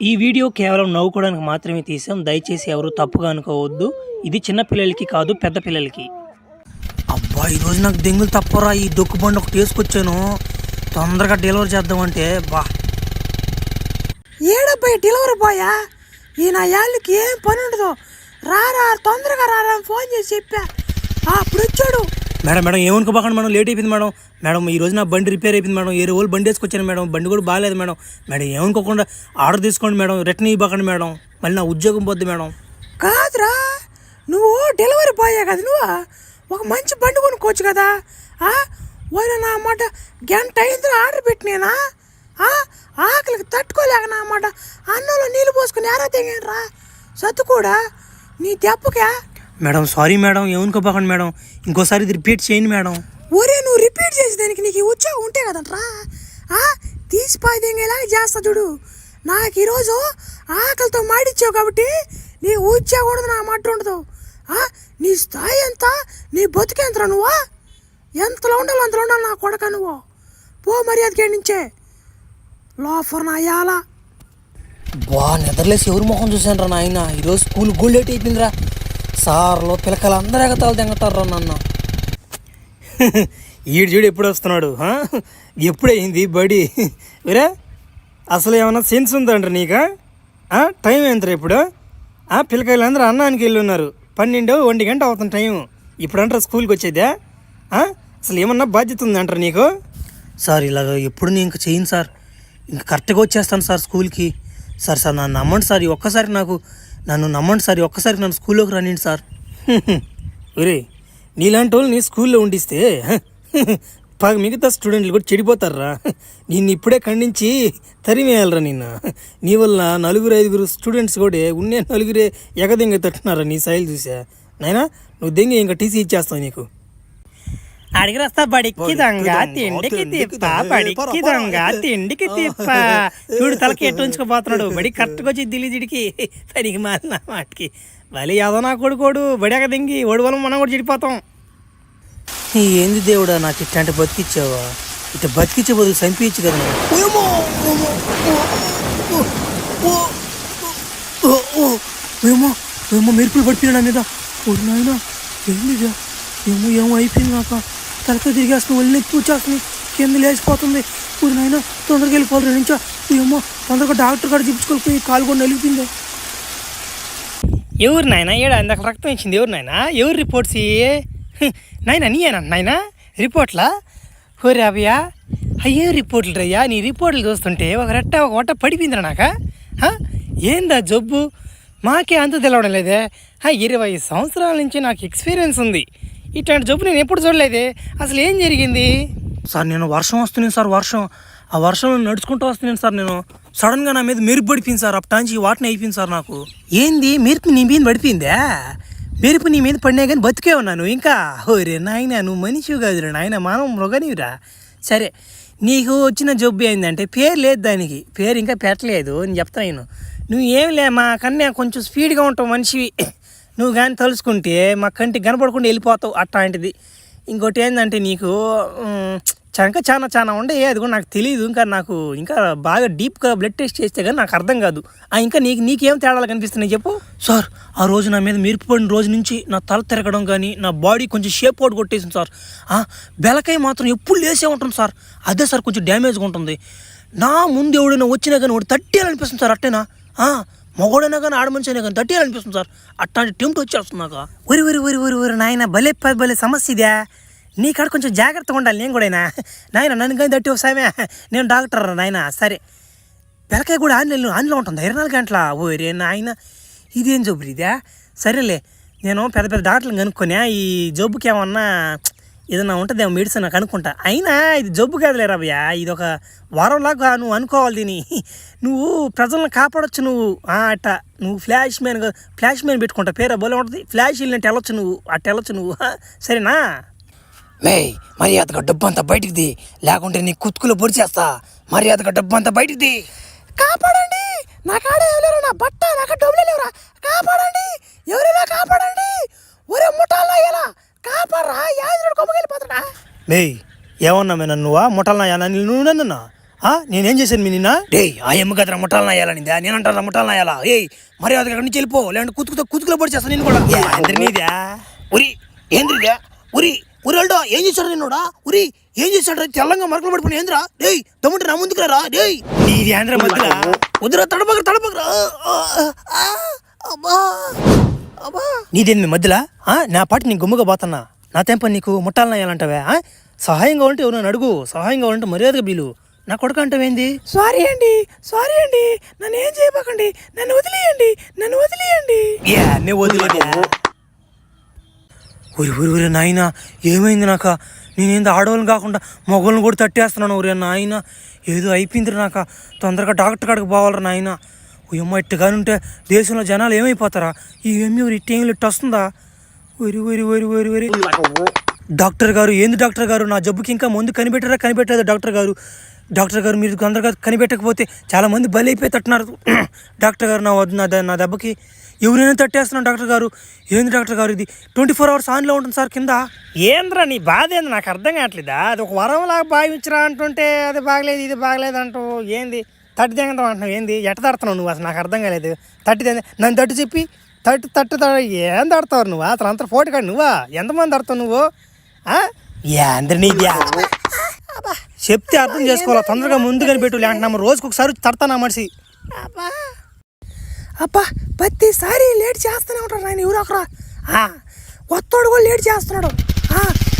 ఈ వీడియో కేవలం నవ్వుకోవడానికి మాత్రమే తీసాం. దయచేసి ఎవరు తప్పుగా అనుకోవద్దు. ఇది చిన్న పిల్లలకి కాదు, పెద్ద పిల్లలకి. అబ్బా ఈరోజు నాకు దెంగులు తప్పరా. ఈ డొక్కు బండి ఒకటి వేసుకొచ్చాను, తొందరగా డెలివరీ చేద్దామంటే. బా ఏడబ్బాయి డెలివరీ బాయా, ఈ నా యాళ్ళకి ఏం పని ఉండదు. రారా తొందరగా రారా ఫోన్ చేసి చెప్పా. అప్పుడు వచ్చాడు. మేడం మేడం ఏమనుకోబాకండి మేడం, లేట్ అయిపోయింది మేడం. మేడం ఈరోజు నా బండి రిపేర్ అయిపోయింది మేడం. 7 రోజులు బండి వేసుకొచ్చాను మేడం, బండి కూడా బాగాలేదు మేడం. మేడం ఏమనుకోకుండా ఆర్డర్ తీసుకోండి మేడం, రిటర్న్ ఇవ్వకండి మేడం, మళ్ళీ నా ఉద్యోగం పోద్ది మేడం. కాదురా, నువ్వు డెలివరీ బాయే కదా, నువ్వు ఒక మంచి బండి కొనుక్కోవచ్చు కదా. ఓరే నా మాట గంట అయింది ఆర్డర్ పెట్టినేనా, ఆకలికి తట్టుకోలేక నా మాట అన్నంలో నీళ్ళు పోసుకుని ఎరా తెగరా సత్తు కూడా నీ దెబ్బకే. మేడం సారీ మేడం, ఏమనుకోబాకండి మేడం, ఇంకోసారి ఇది రిపీట్ చేయండి మేడం. ఒరే నువ్వు రిపీట్ చేసేదానికి నీకు ఉత్సాహం ఉంటే కదంట్రా, తీసిపోయి దెంగేలాగా చేస్తా చూడు. నాకు ఈరోజు ఆకలితో మాడిచ్చావు కాబట్టి నీ ఉత్సాహం ఉండదు, నా మాట ఉండదు. నీ స్థాయి ఎంత, నీ బతుకెంతరా, నువ్వు ఎంతలో ఉండాలి అంతలో ఉండాలి నా కొడక. నువ్వు పో మర్యాదకి నుంచే లోఫర్ నా యాల. బా నిద్రలేసి ఎవరు మొహం చూసాను రా నాయన. ఈరోజు స్కూల్ గోల్ లేట్ అయిపోయిందిరా. సార్లో పిల్లకలు అందరూ ఎగతాలు తెంగతారు రా నన్ను. ఈడు చూడు ఎప్పుడు వస్తున్నాడు, ఎప్పుడైంది బడి వేరే. అసలు ఏమన్నా సెన్స్ ఉందంటారు నీకా? టైం ఎంతరా ఇప్పుడు? పిల్లకాయలు అందరూ అన్నానికి వెళ్ళి ఉన్నారు. 12-1 గంట అవుతుంది టైం. ఇప్పుడు అంటారా స్కూల్కి వచ్చేదే? అసలు ఏమన్నా బాధ్యత ఉందంటారు నీకు? సార్ ఇలాగ ఎప్పుడు నేను ఇంక చేయను సార్, ఇంక కరెక్ట్గా వచ్చేస్తాను సార్ స్కూల్కి. సార్ నన్ను నమ్మండి సార్, ఒక్కసారి నన్ను నమ్మండి సార్, ఒక్కసారి నన్ను స్కూల్లోకి రానిండి సార్. ఒరే నీలాంటి వాళ్ళు నీ స్కూల్లో ఉండిస్తే మిగతా స్టూడెంట్లు కూడా చెడిపోతారా. నిన్ను ఇప్పుడే ఖండించి తరిమేయాలరా నిన్ను. నీ వల్ల 4-5 స్టూడెంట్స్ కూడా ఉన్నే 4 ఎగదెంగ తట్టున్నారా నీ శైలి చూసా. నాయనా నువ్వు దెంగ ఇంకా టీసీ ఇచ్చేస్తావు నీకు. అడిగి వస్తా బడికి దొంగ తిండికి తిప్ప, బడికి దొంగ తిండికి తిప్ప. చూడు తలకి ఎట్టు ఉంచుకోపోతున్నాడు. బడి కరెక్ట్గా వచ్చి దిల్లిజిడికి పనికి మారిన వాటికి మళ్ళీ ఏదో నా కొడుకోడు బడియాక దింగి ఓడి వల్ల మనం కూడా చెడిపోతాం. ఏంది దేవుడా నాకు ఇట్లాంటి బతికిచ్చావా? ఇట్లా బతికిచ్చే బదులు చంపించు కదా. ఏమో మెరుపులు పడిపోయినా మీద. ఓడి నాయన ఏందిగా, ఏమో అయిపోయింది. నాకు తలకాయ తిరిగేస్తుంది, ఒళ్ళు నెత్తి వచ్చేస్తుంది, కింద లేచిపోతుంది. ఊరి నాయన తొందరగా వెళ్ళిపోవాలి రెండించా. ఏమో తొందరగా డాక్టర్ కాడ చూపించుకోవాలి, కాలు కూడా నలిగిపోయింది. ఎవరు నాయన ఏడా ఇందాక రక్తం ఇచ్చింది? ఎవరు నాయన? ఎవరు రిపోర్ట్స్ నాయన? నీయేనా నాయన రిపోర్ట్లా? ఓరే అభయ్యా, అయ్యే రిపోర్ట్లు రయ్యా. నీ రిపోర్ట్లు చూస్తుంటే ఒక వంట పడిపోయిందిరా నాక. ఏందా జబ్బు? మాకే అంత తెలవడం లేదే. 20 సంవత్సరాల నుంచి నాకు ఎక్స్పీరియన్స్ ఉంది, ఇట్లాంటి జబ్బు నేను ఎప్పుడు చూడలేదే. అసలు ఏం జరిగింది సార్? నేను వర్షం వస్తున్నాను సార్, ఆ వర్షంలో నడుచుకుంటూ వస్తున్నాను సార్. నేను సడన్గా నా మీద మెరుపు పడిపోయింది సార్. అప్పటాంచి వాటిని అయిపోయింది సార్ నాకు. ఏంది మెరుపు నీ మీద పడిపోయిందా? మెరుపు నీ మీద పడినా కానీ బతికే ఉన్నాను ఇంకా. ఓరే నాయన నువ్వు మనిషివి కాదురా నాయన, మానవ మృగనివిరా. సరే నీకు వచ్చిన జబ్బు ఏంటంటే పేరు లేదు, దానికి పేరు ఇంకా పెట్టలేదు. నేను చెప్తాను, నువ్వు ఏం లే మా కన్నా కొంచెం స్పీడ్గా ఉంటావు మనిషివి. నువ్వు కానీ తలుచుకుంటే మా కంటికి కనపడకుండా వెళ్ళిపోతావు అట్లాంటిది. ఇంకోటి ఏంటంటే నీకు చంక చాలా ఉండే, అది కూడా నాకు తెలియదు. ఇంకా బాగా డీప్గా బ్లడ్ టెస్ట్ చేస్తే కానీ నాకు అర్థం కాదు. ఇంకా నీకేం తేడాలు కనిపిస్తున్నాయి చెప్పు. సార్ ఆ రోజు నా మీద మెరుపు పడిన రోజు నుంచి నా తల తిరగడం కానీ, నా బాడీ కొంచెం షేప్ అవుట్ కొట్టేసింది సార్. బెలకాయ మాత్రం ఎప్పుడు లేసే ఉంటుంది సార్, అదే సార్ కొంచెం డ్యామేజ్గా ఉంటుంది. నా ముందు ఎవడైనా వచ్చినా కానీ వాడు తట్టేయాలనిపిస్తుంది సార్. అట్టేనా మగోడైనా కానీ ఆడమనిషి అయినా కానీ తట్టేయాలనిపిస్తుంది సార్. అట్లాంటి టెంప్ట్ వచ్చేస్తుంది నాకు. ఒరి నాయన భలే సమస్య ఇదే. నీ కాడ కొంచెం జాగ్రత్తగా ఉండాలి. నేను కూడా నాయన నన్ను కానీ తట్టి ఒకసారి నేను డాక్టర్ నాయన. సరే బెలకాయ కూడా ఆన్లో ఉంటుంది 24 గంటల. ఓరే నాయన ఇదేం జబ్బు ఇదే? సరేలే నేను పెద్ద డాక్టర్లు కనుక్కొని ఈ జబ్బుకి ఏమన్నా ఏదన్నా ఉంటుందేమో మెడిసిన్ నాకు అనుకుంటా. అయినా ఇది జబ్బు కాదులే రాబయ్యా, ఇది ఒక వారంలాగా నువ్వు అనుకోవాలి దీన్ని. నువ్వు ప్రజలను కాపాడొచ్చు నువ్వు. అట్ట నువ్వు ఫ్లాష్ మ్యాన్ పెట్టుకుంటా, పేరు బోలే ఉంటుంది. ఫ్లాష్ వెళ్ళినట్టు వెళ్ళొచ్చు నువ్వు, అట్ట వెళ్ళొచ్చు నువ్వు. సరేనా? మర్యాదగా డబ్బు అంతా బయటికి ది, లేకుంటే నీ కుతుకులో పొడి చేస్తా. మర్యాదగా డబ్బు అంతా బయటికి ది. కాపాడండి, నా కాడ ఎవరు, నా బట్ట నాకు డబ్బులు లేవురా, కాపాడండి, ఎవరైనా కాపాడండి. ఒరే ముఠాల్లో ఎలా కాపాడరా, యాజుడు కొమ్మకెళ్ళిపోతాడా? ఏమన్నా నువ్వా ముఠాలనా? నువ్వు నన్ను నేనేం చేశాను మీ నిన్న ఆ ఎమ్మ కదరా ముఠాలను అయ్యాలనిందా నేనంటారా ముఠాలను అయ్యాలా మరి అది అక్కడి నుంచి వెళ్ళిపో లేదంటే కుతుకులో పడి చేస్తాను నేను కూడా నీదా ఉరి ఏంద్రిదా ఉరి ఉరిడా ఏం చేశాడు నిన్నోడా ఉరి ఏం చేశాడు తెల్లంగా మరకలు పడిపోయి ఏంద్రా డేయ్ తమ్ముంటే నా ముందుకు రా డేయ్ నీది ఆంధ్ర మధ్యలో వద్దురా తడపకరా నీదేం మీ మధ్యలో నా పాటి నీ గుమ్మగా పోతున్నా నా తెంప నీకు ముట్టాలను అయ్యాలంటావే సహాయంగా ఉంటే ఎవరు అడుగు సహాయంగా ఉంటే మర్యాదగా బీలు నా కొడుకు అంటావేంది సారీ అండి నన్ను ఏం చేయబాకండి నన్ను వదిలేయండి నేను వదిలేదా ఊరి నాయన ఏమైంది నాక నేనేంది ఆడవాళ్ళని కాకుండా మగవాళ్ళని కూడా తట్టేస్తున్నాను ఊరి నాయన ఏదో అయిపోయింది నాక తొందరగా డాక్టర్ కాడికి పోవాలరా నాయన అమ్మ ఇట్టుగాని ఉంటే దేశంలో జనాలు ఏమైపోతారా ఈ ఎమ్మి ఊరి ఇట్టేం ఇట్టు వస్తుందా ఊరి డాక్టర్ గారు ఏంది డాక్టర్ గారు నా జబ్బుకి ఇంకా ముందు కనిపెట్టలేదు డాక్టర్ గారు మీరు తొందరగా కనిపెట్టకపోతే చాలా మంది బలి అయిపోయి తట్టున్నారు డాక్టర్ గారు నా దెబ్బకి ఎవరైనా తట్టేస్తున్నాను డాక్టర్ గారు ఏంది డాక్టర్ గారు ఇది 24 hours ఆన్లో ఉంటుంది సార్ కింద ఏంద్రా నీ బాధ ఏంది నాకు అర్థం కావట్లేదా అది ఒక వరంలాగా భావించరా అంటుంటే అది బాగలేదు ఇది బాగలేదు అంటూ ఏంది తట్టి తెగంటావు అంటున్నావు ఏంది ఎట్ట తడుతున్నావు నువ్వు అసలు నాకు అర్థం కాలేదు నన్ను తట్టు చెప్పి తట్టు ఏం తడతావు నువ్వు అసలు అంత ఫోటో కాదు నువ్వా ఎంతమంది తడతావు నువ్వు నీద్యా చెప్తే అర్థం చేసుకోవాలా తొందరగా ముందు కనిపెట్టు లేకుంటే రోజుకి ఒకసారి తడతానా మనిషి అబ్బా ప్రతిసారి లేట్ చేస్తూనే ఉంటాడు ఆయన ఎవరు ఒకరా కొత్తోడు కూడా లేట్ చేస్తున్నాడు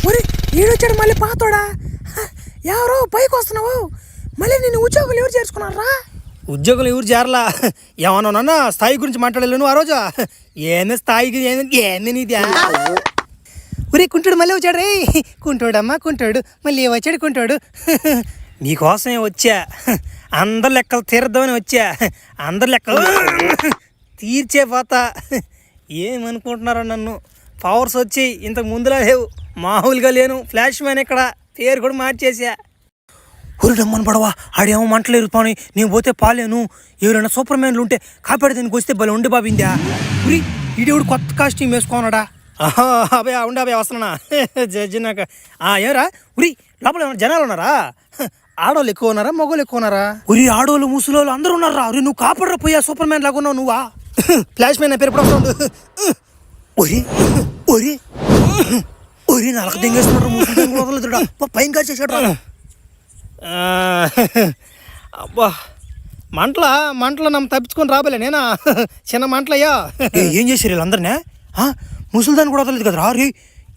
మరి ఈడొచ్చాడు మళ్ళీ పాతోడా ఎవరో పైకి వస్తున్నావు మళ్ళీ నేను ఉద్యోగులు ఎవరు చేర్చుకున్నారా ఉద్యోగులు ఎవరు చేరలా ఏమన్నా స్థాయి గురించి మాట్లాడలేను నువ్వు ఆ రోజు ఏంది స్థాయికి ఏంది నీది కుంటాడు మళ్ళీ వచ్చాడు రే కుంటాడు మళ్ళీ వచ్చాడు కుంటాడు నీకోసమే వచ్చా అందరి లెక్కలు తీర్దామని వచ్చా అందరి లెక్కలు తీర్చే పోతా ఏమనుకుంటున్నారో నన్ను పవర్స్ వచ్చి ఇంతకు ముందులా లేవు మామూలుగా లేను ఫ్లాష్ మ్యాన్ ఇక్కడ పేరు కూడా మార్చేసా ఊరిడమ్మని పడవా ఆడేమో మంటలేరు పాని నేను పోతే పాలేను ఎవరైనా సూపర్ మ్యాన్లు ఉంటే కాపాడి దీనికి వస్తే భలే ఉండి బాబిందా ఉరి ఈడేవుడు కొత్త కాస్ట్యూమ్ వేసుకోనడా ఉండే వస్తున్నా జడ్జినాక ఏమరా ఉరి లోపల ఏమన్నా జనాలు ఉన్నారా ఆడవాళ్ళు ఎక్కువ ఉన్నారా మగవాళ్ళు ఎక్కువ ఉన్నారా ఉరి ఆడవాళ్ళు ముసలోళ్ళు అందరూ ఉన్నారా ఉరి నువ్వు కాపాడరా పోయా సూపర్ మ్యాన్ లాగా ఉన్నావు నువ్వా ఫ్లాష్ మ్యాన్ పేరు ఎప్పుడు వస్తుంది ఒరి నలక దింగేస్తున్నాడు ముసలి పైన కాదు చేసాడు అబ్బా మంటలో నమ్మ తప్పించుకొని రాబోలే నేనా చిన్న మంటలయ్యా ఏం చేశారు వీళ్ళందరినీ ముసలిదాన్ని కూడా వదలలేదు కదా రీ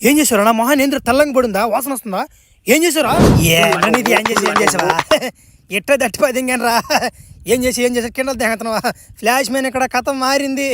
ఏం చేశారు నా మొహాన్ ఏంద్ర తెల్లంగా పడిందా వాసన వస్తుందా ఏం చేశారా ఏం చేసావా ఎట్ట దట్టిపోయి దింగాను రా ఏం చేసి కింద దింగతున్నావా ఫ్లాష్ మ్యాన్ ఇక్కడ కథ మారింది